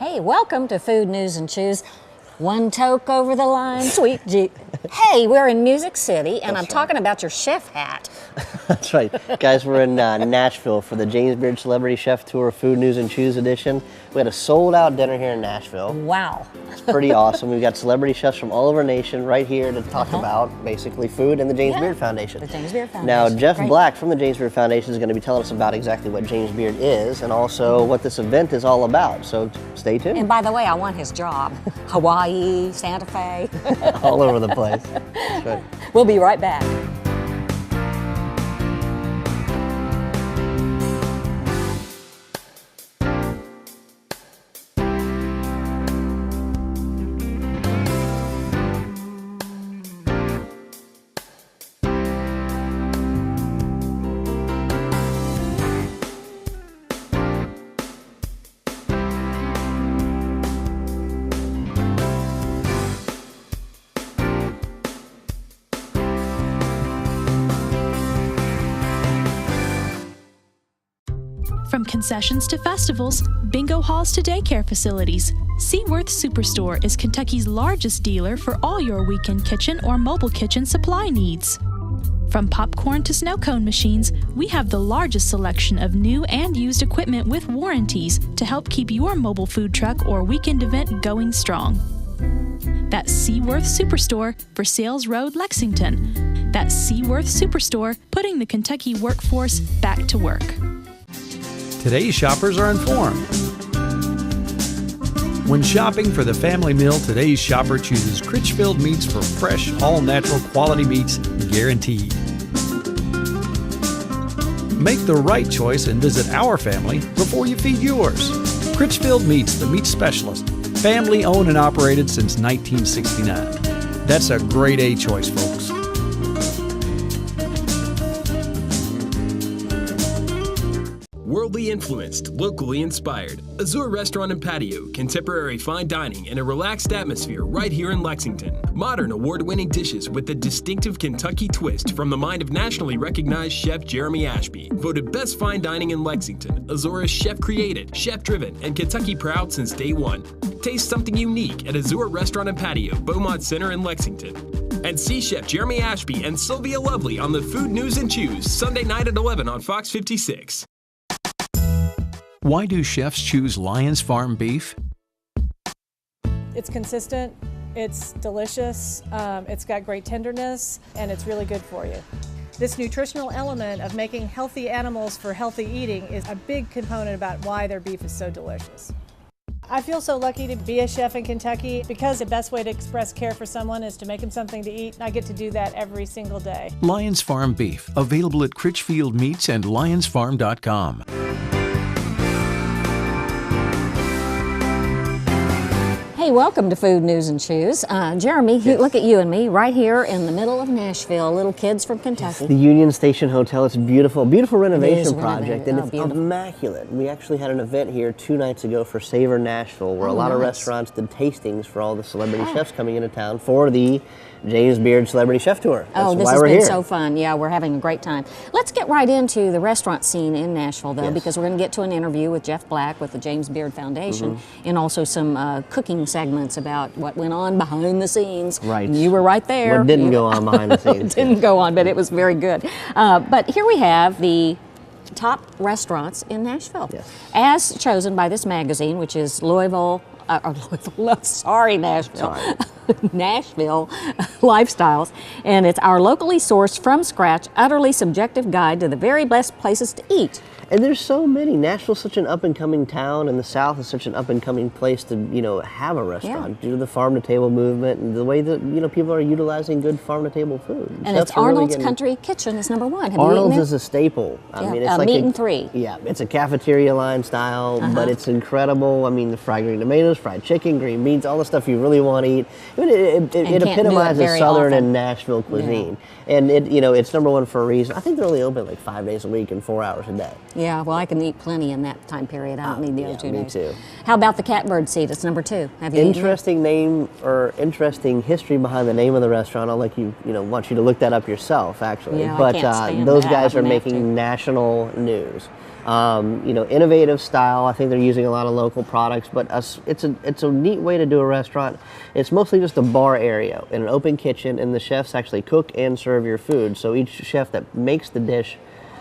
Hey, welcome to Food News and Chews. One toke over the line, sweet G. Hey, we're in Music City, and I'm talking about your chef hat. That's right. Guys, we're in Nashville for the James Beard Celebrity Chef Tour Food News and Chews edition. We had a sold-out dinner here in Nashville. Wow. It's pretty awesome. We've got celebrity chefs from all over our nation right here to talk about basically food and the James Beard Foundation. The James Beard Foundation. Now, Jeff Black from the James Beard Foundation is going to be telling us about exactly what James Beard is and also what this event is all about. So stay tuned. And by the way, I want his job. Hawaii, Santa Fe. All over the place. That's right. We'll be right back. From concessions to festivals, bingo halls to daycare facilities, Seaworth Superstore is Kentucky's largest dealer for all your weekend kitchen or mobile kitchen supply needs. From popcorn to snow cone machines, we have the largest selection of new and used equipment with warranties to help keep your mobile food truck or weekend event going strong. That's Seaworth Superstore for Sales Road, Lexington. That's Seaworth Superstore, putting the Kentucky workforce back to work. Today's shoppers are informed. When shopping for the family meal, today's shopper chooses Critchfield Meats for fresh, all-natural quality meats, guaranteed. Make the right choice and visit our family before you feed yours. Critchfield Meats, the meat specialist, family owned and operated since 1969. That's a grade A choice, folks. Worldly influenced, locally inspired. Azure Restaurant and Patio, contemporary fine dining in a relaxed atmosphere right here in Lexington. Modern award-winning dishes with a distinctive Kentucky twist from the mind of nationally recognized Chef Jeremy Ashby. Voted best fine dining in Lexington. Azure is chef-created, chef-driven, and Kentucky proud since day one. Taste something unique at Azure Restaurant and Patio, Beaumont Center in Lexington. And see Chef Jeremy Ashby and Sylvia Lovely on the Food News and Chews, Sunday night at 11 on Fox 56. Why do chefs choose Lyons Farm beef? It's consistent, it's delicious, it's got great tenderness, and it's really good for you. This nutritional element of making healthy animals for healthy eating is a big component about why their beef is so delicious. I feel so lucky to be a chef in Kentucky because the best way to express care for someone is to make them something to eat, and I get to do that every single day. Lyons Farm beef, available at Critchfield Meats and LyonsFarm.com. Hey, welcome to Food News and Chews. Jeremy, look at you and me right here in the middle of Nashville, little kids from Kentucky. The Union Station Hotel. It's beautiful, beautiful renovation project, and it's beautiful. Immaculate. We actually had an event here 2 nights ago for Savor Nashville, where a lot of restaurants did tastings for all the celebrity chefs coming into town for the James Beard Celebrity Chef Tour. That's this why has we're been here. so fun. Yeah, we're having a great time. Let's get right into the restaurant scene in Nashville, though, because we're going to get to an interview with Jeff Black with the James Beard Foundation, and also some cooking segments about what went on behind the scenes. Right. You were right there. What didn't go on behind the scenes? It didn't go on, but it was very good. But here we have the top restaurants in Nashville, as chosen by this magazine, which is Nashville Lifestyles, and it's our locally sourced, from scratch, utterly subjective guide to the very best places to eat. And there's so many. Nashville's such an up-and-coming town, and the South is such an up-and-coming place to, have a restaurant due to the farm-to-table movement and the way that, people are utilizing good farm-to-table food. And it's Arnold's Country Kitchen is number one. Have Arnold's you is a staple. I mean, it's like meat and three. Yeah, it's a cafeteria line style, but it's incredible. I mean, the fried green tomatoes, fried chicken, green beans, all the stuff you really want to eat. It epitomizes Southern and Nashville cuisine. And it's number one for a reason. I think they're only open like 5 days a week and 4 hours a day. Yeah, well, I can eat plenty in that time period. I don't need the other 2 days. Me too. How about the Catbird Seat? It's number 2. Have you interesting name or interesting history behind the name of the restaurant? I'll let you, want you to look that up yourself, actually. Yeah, but I can't stand those that. guys I'm are gonna have to. making national news. Innovative style. I think they're using a lot of local products, but it's a neat way to do a restaurant. It's mostly just a bar area in an open kitchen, and the chefs actually cook and serve your food. So each chef that makes the dish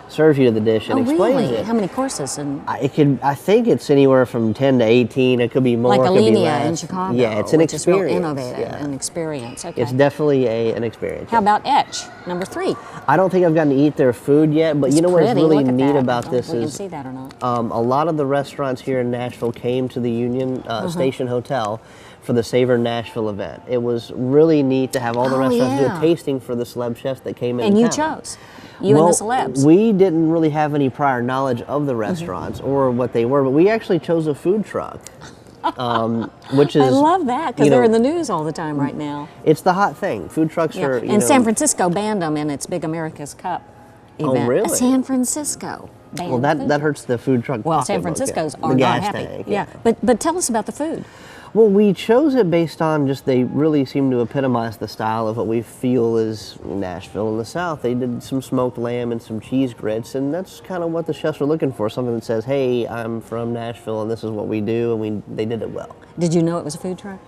serves you the dish and explains really? it. How many courses? And I think it's anywhere from 10 to 18. It could be more. like it could be Alinea less. in Chicago. Yeah, it's an which experience. Is real innovative, yeah. an experience. Okay. It's definitely an experience. How about Etch, number 3? I don't think I've gotten to eat their food yet, but It's you know what's pretty. really Look at neat that. about I don't this know if we is can see that or not. a lot of the restaurants here in Nashville came to the Union Station Hotel for the Savor Nashville event. It was really neat to have all the restaurants do a tasting for the celeb chefs that came in. And you town. chose. You and the celebs. We didn't really have any prior knowledge of the restaurants or what they were, but we actually chose a food truck, which is... I love that, because they're in the news all the time right now. It's the hot thing. Food trucks are, And San Francisco banned them in its Big America's Cup event. Oh, really? San Francisco banned Well, that hurts the food truck. Well, San pocketbook, Francisco's yeah. are The not gas happy. tank, yeah. But tell us about the food. Well, we chose it based on just they really seem to epitomize the style of what we feel is Nashville in the South. They did some smoked lamb and some cheese grits, and that's kind of what the chefs were looking for, something that says, hey, I'm from Nashville and this is what we do, and they did it well. Did you know it was a food truck?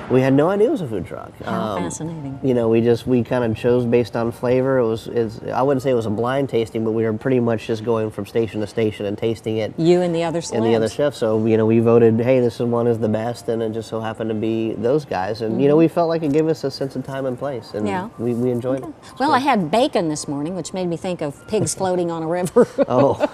We had no idea it was a food truck. How fascinating. We kind of chose based on flavor. I wouldn't say it was a blind tasting, but we were pretty much just going from station to station and tasting it. You and the other celebs. And the other chefs. So, we voted, hey, this one is the best, and it just so happened to be those guys. And, we felt like it gave us a sense of time and place, and we enjoyed it. Well, I had bacon this morning, which made me think of pigs floating on a river. Oh.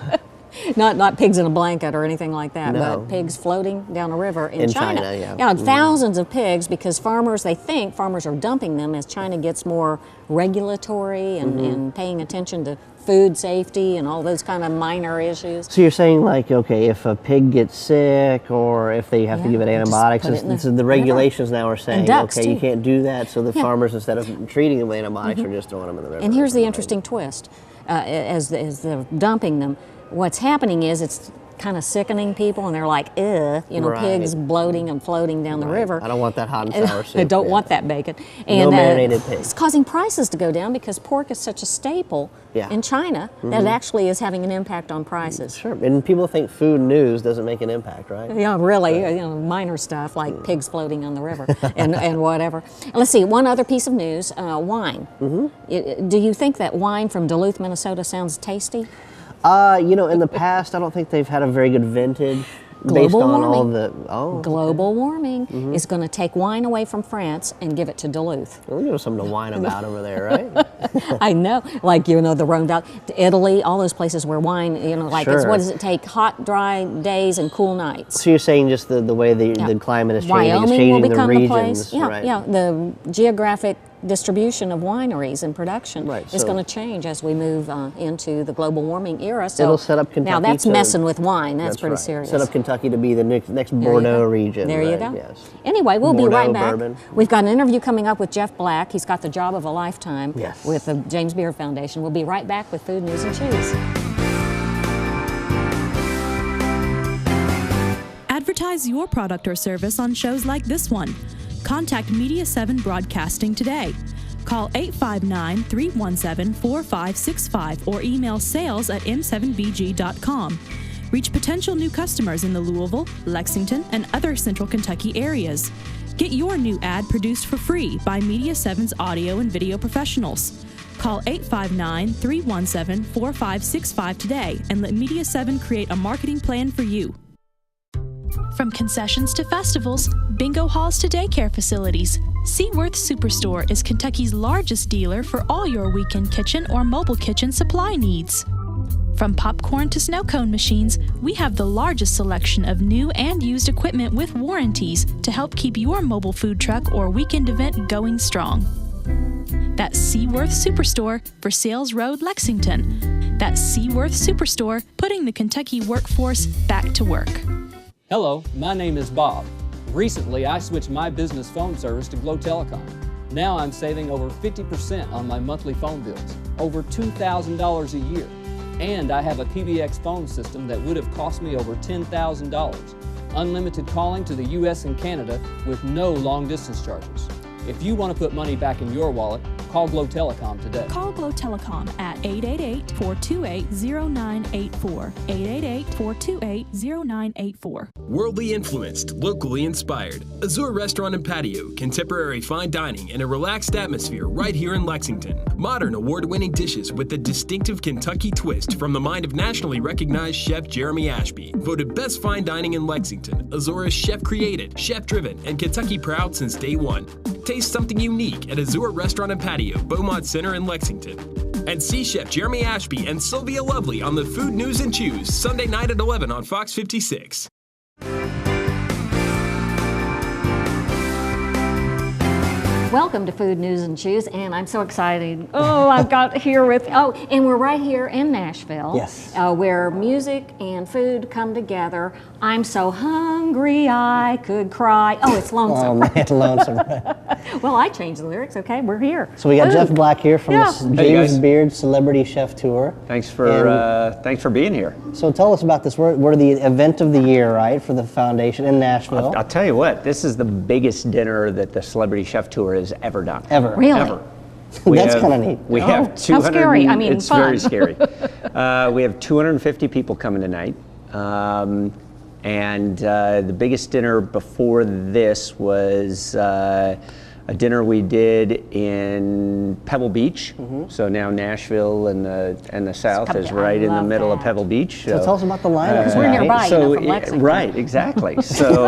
Not pigs in a blanket or anything like that, No. but pigs floating down a river in China, yeah. Yeah, thousands of pigs, because they think farmers are dumping them as China gets more regulatory and paying attention to food safety and all those kind of minor issues. So you're saying, like, okay, if a pig gets sick or if they have to give it just antibiotics, put it in the the regulations now are saying, ducks, okay, too. you can't do that. So the farmers, instead of treating them with antibiotics, are just throwing them in the river. And here's the interesting twist. As they're dumping them, what's happening is it's kind of sickening people, and they're like, ugh, pigs bloating and floating down the river. I don't want that hot and sour soup. I don't want that bacon. And no marinated pig. It's causing prices to go down because pork is such a staple in China that it actually is having an impact on prices. Sure, and people think food news doesn't make an impact, right? Yeah, really, minor stuff like pigs floating on the river and whatever. Let's see, one other piece of news, wine. Do you think that wine from Duluth, Minnesota sounds tasty? In the past, I don't think they've had a very good vintage. Based on all the global warming is going to take wine away from France and give it to Duluth. Well, give us something to whine about over there, right? I know, like the Rhone Valley, Italy, all those places where wine, what does it take? Hot, dry days and cool nights. So you're saying just the way the climate is changing, Wyoming it's changing will become the regions, place. Yeah, right? yeah. The geographic distribution of wineries and production is so going to change as we move into the global warming era. So it'll set up Kentucky. Now that's messing with wine. That's pretty right. serious. Set up Kentucky to be the next Bordeaux region. There you right? go. Yes. Anyway, we'll Bordeaux, be right back. bourbon. We've got an interview coming up with Jeff Black. He's got the job of a lifetime Yes. with the James Beard Foundation. We'll be right back with Food News and Cheese. Advertise your product or service on shows like this one. Contact Media 7 Broadcasting today. Call 859-317-4565 or email sales@m7bg.com. Reach potential new customers in the Louisville, Lexington, and other Central Kentucky areas. Get your new ad produced for free by Media 7's audio and video professionals. Call 859-317-4565 today and let Media 7 create a marketing plan for you. From concessions to festivals, bingo halls to daycare facilities, Seaworth Superstore is Kentucky's largest dealer for all your weekend kitchen or mobile kitchen supply needs. From popcorn to snow cone machines, we have the largest selection of new and used equipment with warranties to help keep your mobile food truck or weekend event going strong. That's Seaworth Superstore for Sales Road, Lexington. That's Seaworth Superstore, putting the Kentucky workforce back to work. Hello, my name is Bob. Recently, I switched my business phone service to Glow Telecom. Now I'm saving over 50% on my monthly phone bills, over $2,000 a year. And I have a PBX phone system that would have cost me over $10,000. Unlimited calling to the US and Canada with no long distance charges. If you want to put money back in your wallet, Call Glow Telecom today. Call Glow Telecom at 888-428-0984. 888-428-0984. Worldly influenced, locally inspired. Azure Restaurant and Patio, contemporary fine dining in a relaxed atmosphere right here in Lexington. Modern award-winning dishes with a distinctive Kentucky twist from the mind of nationally recognized Chef Jeremy Ashby. Voted best fine dining in Lexington. Azure is chef-created, chef-driven, and Kentucky proud since day one. Taste something unique at Azure Restaurant and Patio, Beaumont Center in Lexington. And see Chef Jeremy Ashby and Sylvia Lovely on the Food News and Chews, Sunday night at 11 on Fox 56. Welcome to Food News and Chews, and I'm so excited. Oh, I've got here with, and we're right here in Nashville. Yes. Where music and food come together. I'm so hungry I could cry. Oh, it's lonesome. Oh man, lonesome. Well, I changed the lyrics, okay? We're here. So we got Food. Jeff Black here from the Hey, James guys. Beard Celebrity Chef Tour. Thanks for being here. So tell us about this. We're the event of the year, right, for the foundation in Nashville. I'll tell you what, this is the biggest dinner that the Celebrity Chef Tour has ever done. Ever. Really? Ever. That's kind of neat. We Oh, have how 200. scary. I mean, it's fun. very scary. We have 250 people coming tonight. And the biggest dinner before this was a dinner we did in Pebble Beach. So now Nashville and the South come is down. right I in the love middle of that. Pebble Beach. So tell us about the lineup. Because we're nearby, So from Lexington. right, exactly. So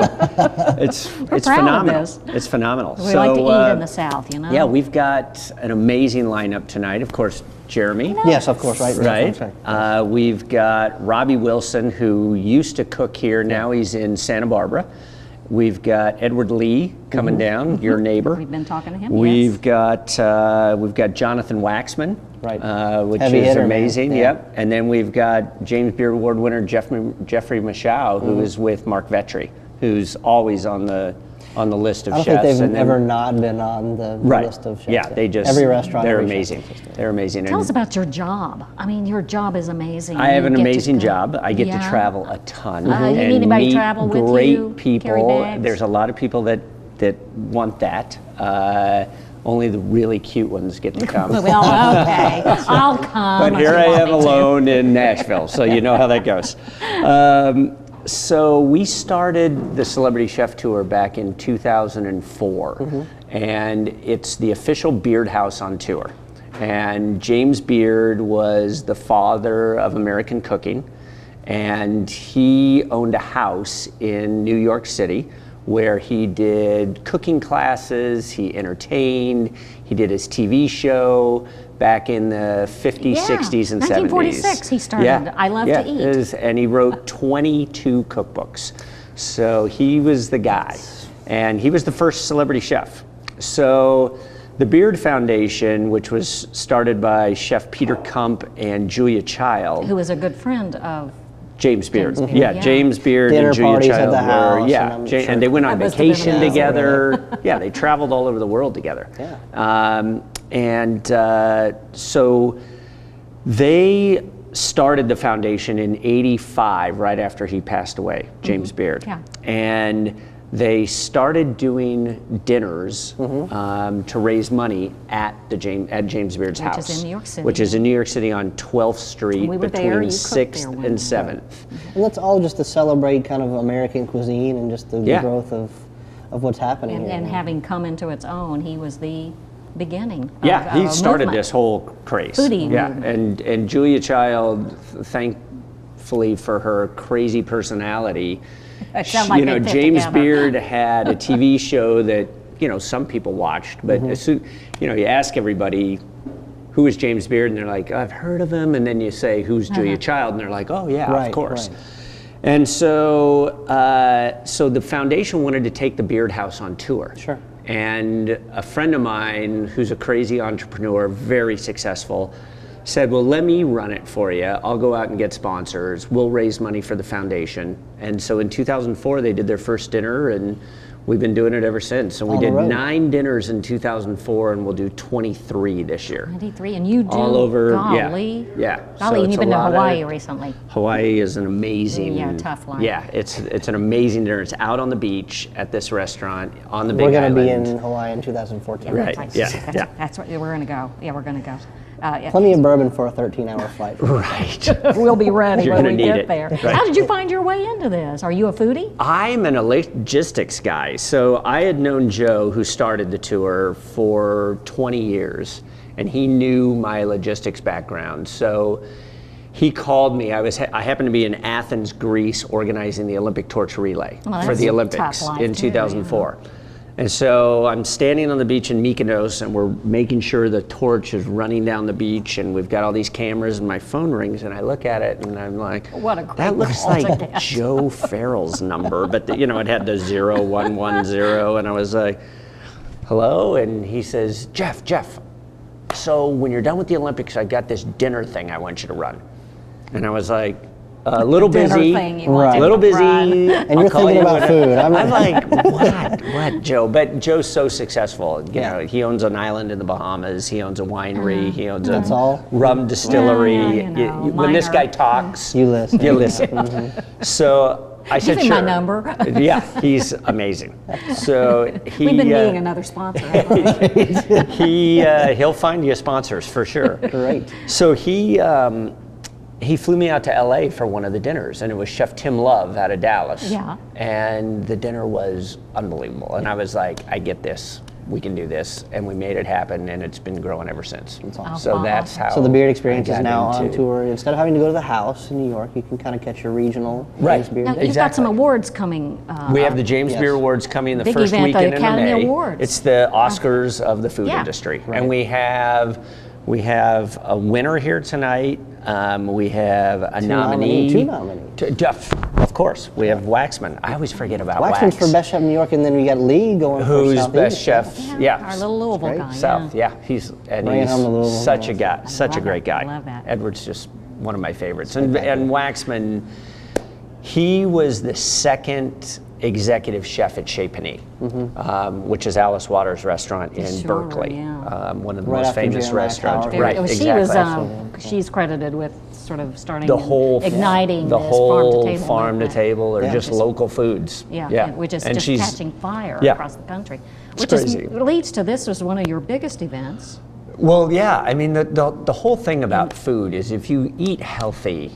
it's proud of phenomenal. this. It's phenomenal. We like to eat in the South, you know? Yeah, we've got an amazing lineup tonight. Of course, Jeremy. Yes, of course, right. Right. Right. We've got Robbie Wilson, who used to cook here. Now he's in Santa Barbara. We've got Edward Lee coming down, your neighbor. We've been talking to him, We've got Jonathan Waxman, Right. Which Heavy is hitter, man. amazing. Yeah. Yep. And then we've got James Beard Award winner Jeffrey Mashow, who is with Mark Vetri, who's always on the list of I don't chefs. think they've And then- ever not been on the Right. list of chefs. Yeah, they just every restaurant. They're every chef. amazing. They're amazing. Tell And us about your job. I mean, your job is amazing. I have You an get to amazing go- job. I get to Yeah. travel a ton You and need anybody meet travel with great you, carry people. bags? There's a lot of people that want that. Only the really cute ones get to come. Well, okay. I'll come. But if here you I want am me to. alone in Nashville, so you know how that goes. So we started the Celebrity Chef Tour back in 2004, and it's the official Beard House on tour. And James Beard was the father of American cooking, and he owned a house in New York City where he did cooking classes, he entertained, he did his TV show back in the 50s, Yeah, 60s, and 1946 70s. he started I Love to Eat. And he wrote 22 cookbooks. So he was the guy. And he was the first celebrity chef. So the Beard Foundation, which was started by Chef Peter Kump and Julia Child, Who is a good friend of James Beard. Beard, Yeah, yeah. James Beard Dinner and Julia parties at Child the were, house, yeah, and I'm sure- and they went on That must have been vacation amazing. together. Yeah, they traveled all over the world together. Yeah. So they started the foundation in @85, right after he passed away, James Beard. Yeah. And they started doing dinners to raise money at James Beard's Which house, is in New York City. which is in New York City on 12th Street We were there, between you cooked 6th there one and night. 7th. And that's all just to celebrate kind of American cuisine and just the Yeah. growth of what's happening here. and having come into its own, he was the beginning. Yeah, of he a started movement. this whole craze. Foodie yeah, movement. and Julia Child, thankfully for her crazy personality, It sounded like they fit James together. Beard had a TV show that some people watched, but Mm-hmm. as soon, you ask everybody, who is James Beard, and they're like, I've heard of him, and then you say, who's Julia Child, and they're like, oh yeah, Right, of course. right. And so the foundation wanted to take the Beard House on tour. Sure. And a friend of mine who's a crazy entrepreneur, very successful, said, well, let me run it for you. I'll go out and get sponsors. We'll raise money for the foundation. And so in 2004, they did their first dinner, and We've been doing it ever since. So we On the did road. 9 dinners in 2004, and we'll do 23 this year. 23, and you do All over, golly. yeah. Golly, So and it's you've a been to lot of- Hawaii recently. Hawaii is an amazing, Yeah, tough life. Yeah, it's an amazing dinner. It's out on the beach at this restaurant on the Big We're going to Island. be in Hawaii in 2014. Right. Yeah, yeah. That's what we're going to go. Yeah, we're going to go. Yeah. Plenty of bourbon for a 13-hour flight. Right. We'll be ready You're when gonna we need get it. there. Right. How did you find your way into this? Are you a foodie? I'm an logistics guy. So I had known Joe, who started the tour, for 20 years, and he knew my logistics background. So he called me. I happened to be in Athens, Greece, organizing the Olympic torch relay Well, for that's the a Olympics tough life in too, 2004. And so I'm standing on the beach in Mykonos, and we're making sure the torch is running down the beach, and we've got all these cameras, and my phone rings, and I look at it, and I'm like, What a great that looks call to like get." Joe Farrell's number, but it had the 0110, and I was like, hello? And he says, Jeff, so when you're done with the Olympics, I got this dinner thing I want you to run. And I was like, a little Dinner busy, thing you want Right. to a little busy. run. And I'll you're call thinking you about when food. I'm like, what, Joe? But Joe's so successful. You Yeah. know, he owns an island in the Bahamas. He owns a winery. He owns That's a all? rum distillery. Yeah, you know, When this guy minor. talks, You listen. you listen. So I said, Give him my sure. number. Yeah, he's amazing. So he. We've been needing another sponsor. haven't we? He'll find you sponsors for sure. Great. So he flew me out to LA for one of the dinners, and it was Chef Tim Love out of Dallas. Yeah. And the dinner was unbelievable. And I was like, I get this. We can do this. And we made it happen, and it's been growing ever since. awesome. So that's how. So the Beard Experience I is got now on into- tour. Instead of having to go to the house in New York, you can kind of catch your regional Right. James Beard Now, Day. you've got some Exactly. awards coming. We have the James Yes. Beard Awards coming the Big first event, the weekend in Academy May. Awards. It's the Oscars of the food Yeah. industry, and we have a winner here tonight. We have a nominee. Two nominees. Of course, we have Waxman. I always forget about Waxman's Wax. for Best Chef in New York, and then we got Lee going Who's for Southeast. best chef? Yeah, Our little Louisville great. guy. South. Yeah. Yeah, he's Bringing home the Louisville, such a yeah. guy, such a love great that. guy. Love that. Edward's just one of my favorites, and Waxman, he was the second executive chef at Chez Panisse, which is Alice Waters' restaurant in Sure, Berkeley, yeah. one of the Right most after famous Jeremiah restaurants. Howard. Right, Well, exactly. she's credited with sort of starting The and whole igniting the this whole farm farm to movement. table, or Yeah. just local foods. Yeah, which is And just she's- catching fire yeah. across the country. It's Which crazy. leads to this was one of your biggest events. Well, yeah. I mean, the whole thing about food is if you eat healthy,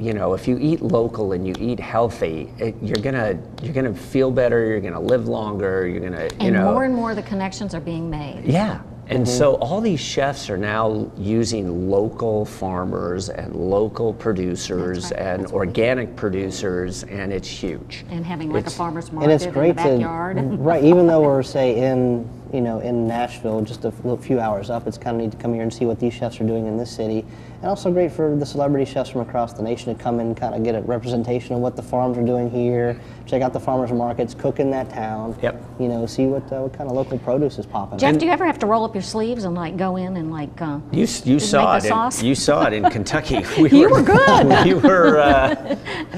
if you eat local and you eat healthy, you're gonna feel better. You're gonna live longer. You're gonna, And more and more the connections are being made. Yeah. And so all these chefs are now using local farmers and local producers That's right. and organic producers, and it's huge. And having like a farmer's And market it's in the great backyard. right, even though we're, say, in Nashville, just a few hours up, it's kind of neat to come here and see what these chefs are doing in this city. And also great for the celebrity chefs from across the nation to come and kind of get a representation of what the farms are doing here, check out the farmers markets, cook in that town. Yep. See what kind of local produce is popping Jeff, up. do you ever have to roll up your sleeves and like go in and like You saw make it. the sauce? You saw it in Kentucky. You were good.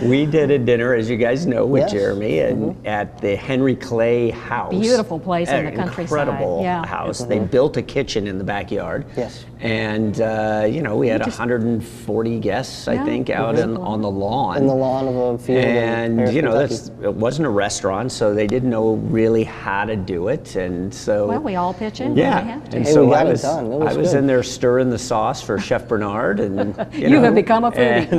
We did a dinner, as you guys know, with Yes. Jeremy, and at the Henry Clay House. Beautiful place in An the countryside. Incredible Yeah. house. They built a kitchen in the backyard. Yes. And we had 140 guests, I Yeah. think, out on the lawn. In the lawn of a field in And Paris, Kentucky. it wasn't a restaurant, so they didn't know really how to do it, and so well, we all pitch in. yeah. when we have to. And Hey, so we got I it was done. It was I was good. in there stirring the sauce for Chef Bernard, and You have become a foodie.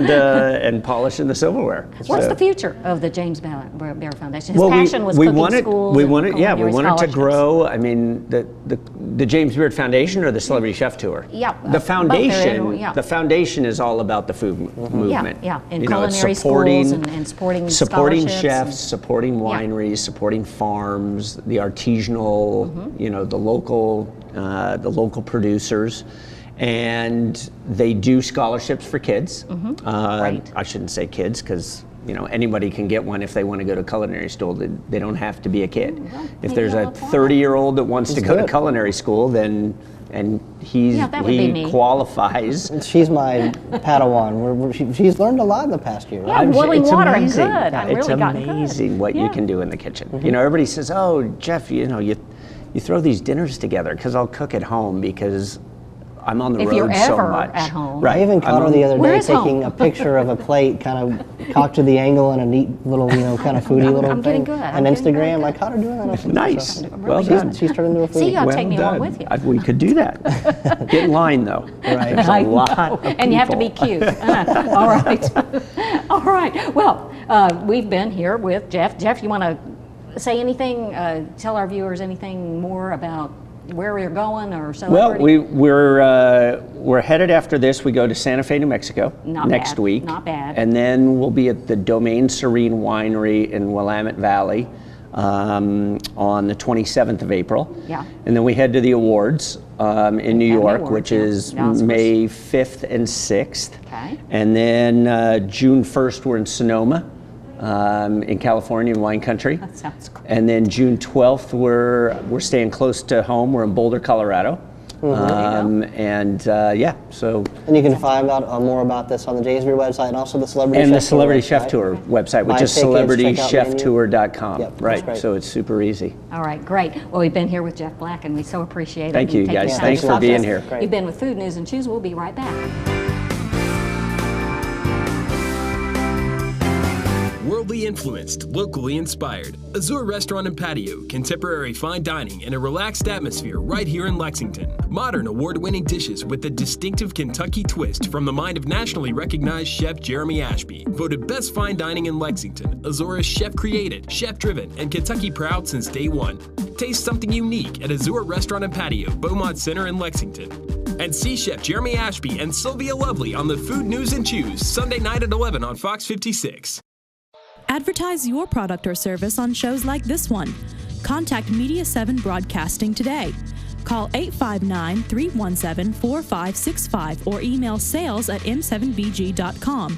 and polishing the silverware. What's So- the future of the James Beard Foundation? His well, passion was we cooking wanted, schools. we and wanted, yeah, we culinary wanted to scholarships. grow. I mean, the James Beard Foundation or the Celebrity Chef Tour. Yeah, the both. foundation. Yeah. The foundation is all about the food movement. Yeah, and it's culinary schools and supporting scholarships chefs, and- supporting wineries, supporting farms, the artisanal, Mm-hmm. the local producers. And they do scholarships for kids. Right. I shouldn't say kids, because anybody can get one if they want to go to culinary school. They don't have to be a kid. Well, If there's a 30-year-old that wants to go to culinary school, then he qualifies. She's my Padawan. She's learned a lot in the past year. Yeah, boiling it's water amazing. and good. I'm It's really gotten amazing what you can do in the kitchen. Everybody says, "Oh, Jeff, you throw these dinners together," because I'll cook at home because I'm on the If road you're so ever much. at home. Right. I even caught her the other Where day is taking home? a picture of a plate, kind of cocked to the angle, and a neat little, kind of foodie little I'm thing. getting good. On Instagram, I caught her doing that. On Instagram, Nice. so Well done. She's turned into a foodie. See, you ought to Well take me along done. with you. We could do that. Get in line, though. Right. There's a lot of And you have to be people. cute. All right. All right. Well, we've been here with Jeff. Jeff, you want to say anything, tell our viewers anything more about where we're going or celebrity? Well, we're headed after this. We go to Santa Fe, New Mexico next week. Not bad. And then we'll be at the Domaine Serene Winery in Willamette Valley on the 27th of April. Yeah. And then we head to the awards in New York, Awards, which yeah. is Yeah, it's May 5th and 6th. Okay. And then June 1st, we're in Sonoma. In California, in wine country. That sounds cool. And then June 12th, we're staying close to home. We're in Boulder, Colorado. So. And you can find out more about this on the James Beard website and also the Celebrity And Chef the Celebrity Tour Chef website. Tour website, which Buy is tickets, check out celebritycheftour.com. Yep, that's right. great. So it's super easy. All right, great. Well, we've been here with Jeff Black, and we so appreciate it. Thank you, and taking guys. time Thanks to for talk to being us. here. Great. You've been with Food News and Chews. We'll be right back. Worldly influenced, locally inspired. Azure Restaurant and Patio, contemporary fine dining in a relaxed atmosphere right here in Lexington. Modern award-winning dishes with a distinctive Kentucky twist from the mind of nationally recognized Chef Jeremy Ashby. Voted best fine dining in Lexington. Azure is chef-created, chef-driven, and Kentucky proud since day one. Taste something unique at Azure Restaurant and Patio, Beaumont Center in Lexington. And see Chef Jeremy Ashby and Sylvia Lovely on the Food News and Chews, Sunday night at 11 on Fox 56. Advertise your product or service on shows like this one. Contact Media 7 Broadcasting today. Call 859-317-4565 or email sales@m7bg.com.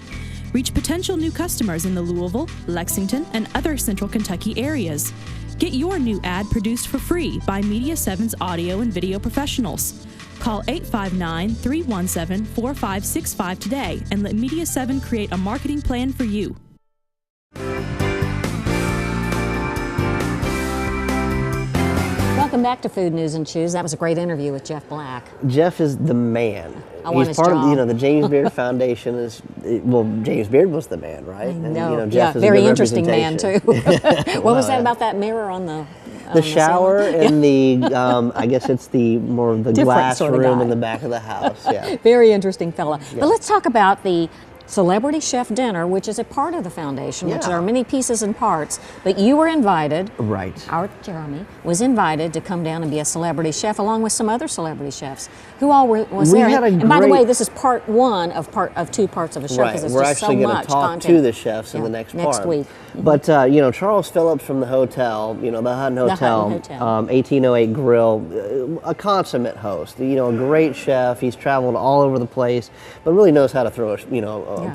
Reach potential new customers in the Louisville, Lexington, and other central Kentucky areas. Get your new ad produced for free by Media 7's audio and video professionals. Call 859-317-4565 today and let Media 7 create a marketing plan for you. Welcome back to Food News and Chews. That was a great interview with Jeff Black. Jeff is the man. I want He's his part job. of the James Beard Foundation James Beard was the man, right? And, No, Jeff is a very good interesting man too. representation. What was that about that mirror on the? The shower and the, I guess it's the glass sort of room guy. in the back of the house. Yeah. Very interesting fella. But let's talk about the Celebrity Chef Dinner, which is a part of the foundation, which Yeah. there are many pieces and parts. But you were invited. Right. Our Jeremy was invited to come down and be a celebrity chef, along with some other celebrity chefs. Who all was We there? had a And by the great- way, this is part one of two parts of a show. Right. 'Cause it's We're just actually so going much to talk content. to the chefs in the next next part. week. But Charles Phillips from the hotel, the Hutton Hotel, Hotel. 1808 Grill, a consummate host. A great chef. He's traveled all over the place, but really knows how to throw a party.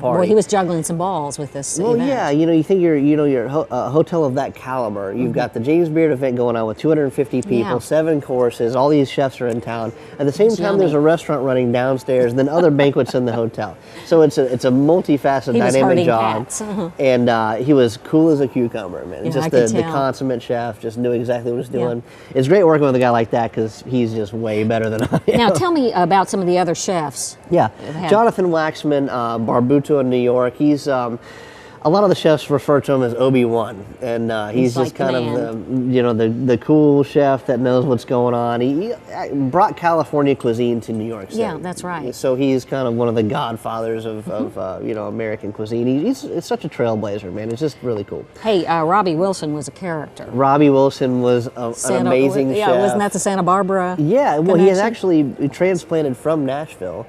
Boy, he was juggling some balls with this Well, event. yeah, you think you're a hotel of that caliber. You've got the James Beard event going on with 250 people, Yeah. 7 courses. All these chefs are in town. At the same time, there's a yummy. restaurant running downstairs, then other banquets in the hotel. So it's a multifaceted, He was dynamic herding job. cats. And he was cool as a cucumber, man. Yeah, Just I the could tell. consummate chef, just knew exactly what he was doing. It's great working with a guy like that because he's just way better than I am. Now tell me about some of the other chefs. Yeah, have- Jonathan Waxman, Barbuto in New York. He's a lot of the chefs refer to him as Obi-Wan, and he's He's just like kind the of the cool chef that knows what's going on. He brought California cuisine to New York City. Yeah, that's right. So he's kind of one of the godfathers of American cuisine. He's such a trailblazer, man. It's just really cool. Hey, Robbie Wilson was a character. Robbie Wilson was an amazing chef. Yeah, wasn't that the Santa Barbara? Yeah, well, he has connection? actually transplanted from Nashville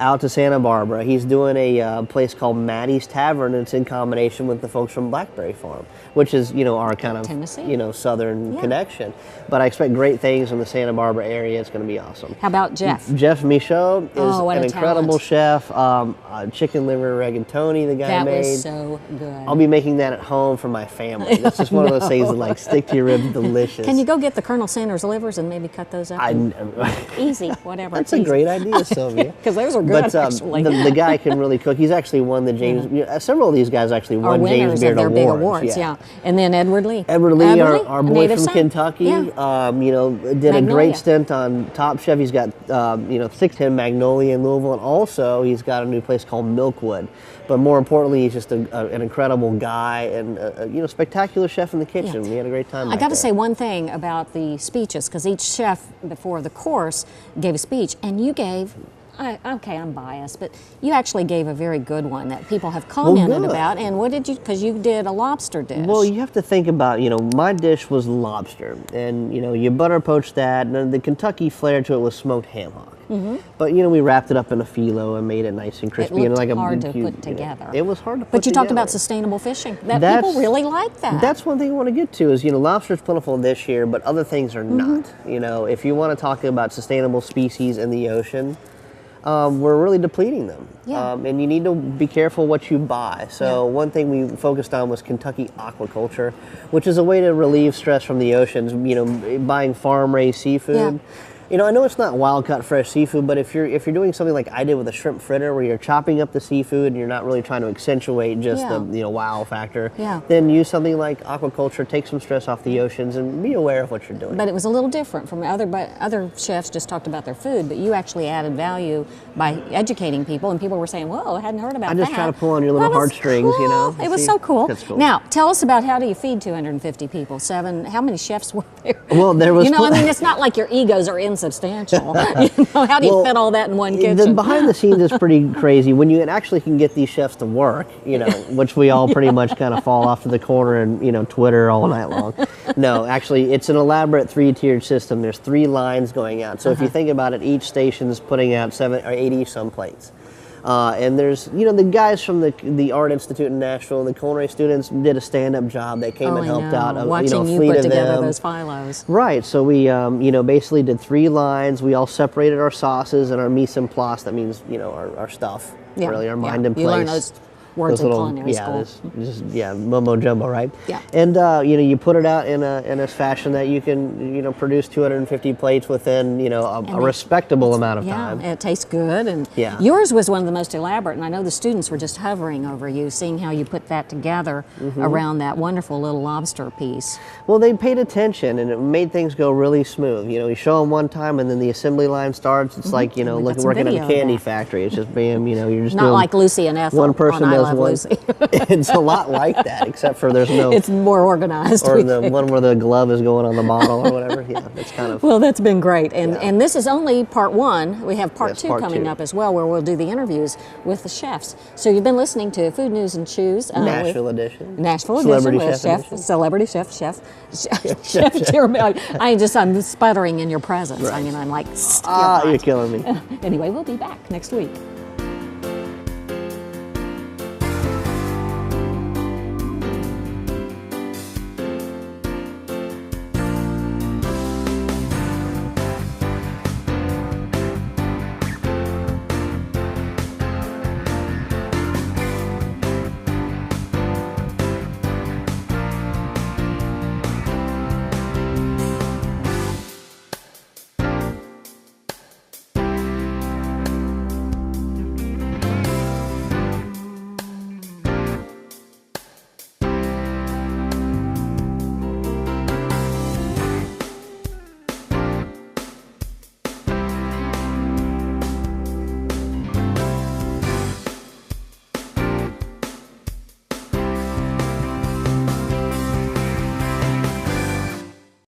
out to Santa Barbara. He's doing a place called Maddie's Tavern, and it's in combination combination with the folks from Blackberry Farm, which is, our kind of, Tennessee. southern connection. But I expect great things in the Santa Barbara area. It's going to be awesome. How about Jeff? Jeff Michaud is an incredible talent. chef. Chicken liver rigatoni the guy made. That was so good. I'll be making that at home for my family. That's just one of those things that like stick to your ribs, delicious. Can you go get the Colonel Sanders livers and maybe cut those up? Easy, whatever. That's a great idea, Sylvia. Because those are good, but actually. the guy can really cook. He's actually won the James. Several of these guys actually won James Beard their awards. big awards. Yeah. And then Edward Lee. Edward Lee, our boy from Kentucky, Yeah. did a great stint on Top Chef. He's got 610 Magnolia in Louisville, and also he's got a new place called Milkwood. But more importantly, he's just an incredible guy and a spectacular chef in the kitchen. Yeah. We had a great time. I got to say one thing about the speeches, because each chef before the course gave a speech, and you gave. Okay, I'm biased, but you actually gave a very good one that people have commented about. And what did you? Because you did a lobster dish. Well, you have to think about, my dish was lobster, and you butter poached that, and the Kentucky flair to it was smoked ham hock. But we wrapped it up in a phyllo and made it nice and crispy. It looked and like hard a to put together. It was hard to put together. But you talked about sustainable fishing. People really like that. That's one thing I want to get to is, lobster's plentiful this year, but other things are not. If you want to talk about sustainable species in the ocean, we're really depleting them. Yeah. And you need to be careful what you buy. So one thing we focused on was Kentucky aquaculture, which is a way to relieve stress from the oceans, buying farm-raised seafood. Yeah. I know it's not wild-caught fresh seafood, but if you're doing something like I did with a shrimp fritter, where you're chopping up the seafood and you're not really trying to accentuate just the wow factor, then use something like aquaculture, take some stress off the oceans, and be aware of what you're doing. But it was a little different from other chefs just talked about their food, but you actually added value by educating people, and people were saying, "Whoa, I hadn't heard about that." I just try to pull on your little heartstrings, cool. It was so cool. That's cool. Now, tell us about how do you feed 250 people? How many chefs were there? Well, there was. It's not like your egos are insubstantial. How do you fit all that in one kitchen? The behind the scenes is pretty crazy. When you actually can get these chefs to work, which we all pretty much kind of fall off to the corner and Twitter all night long. No, actually, it's an elaborate 3-tiered system. There's 3 lines going out. So if you think about it, each station's putting out 7 or 80 some plates. And there's, the guys from the Art Institute in Nashville, the culinary students did a stand-up job. They came and helped out. Watching you put together those phylos. Right. So we, basically did 3 lines. We all separated our sauces and our mise en place. That means, our stuff. Yeah. Really, our mind in place. You learn those words in culinary school. Mumbo jumbo, right? Yeah. And you put it out in a fashion that you can produce 250 plates within a respectable amount of time. Yeah, it tastes good, and Yeah. yours was one of the most elaborate. And I know the students were just hovering over you, seeing how you put that together around that wonderful little lobster piece. Well, they paid attention, and it made things go really smooth. You show them one time, and then the assembly line starts. It's like working in a candy factory. It's just bam, you're just not doing like Lucy and Ethel. one person on I does Love one. Lucy. It's a lot like that, except for there's no. It's more organized. Or the one where the glove is going on the bottle or whatever. Yeah, it's kind of. Well, that's been great, and this is only part 1. We have part 2 part coming 2. up as well, where we'll do the interviews with the chefs. So you've been listening to Food News and Chews. Nashville edition. Nashville Celebrity edition with chef edition. Celebrity Chef Jeremy. I'm sputtering in your presence. Right. I mean, I'm like. You're killing me. Anyway, we'll be back next week.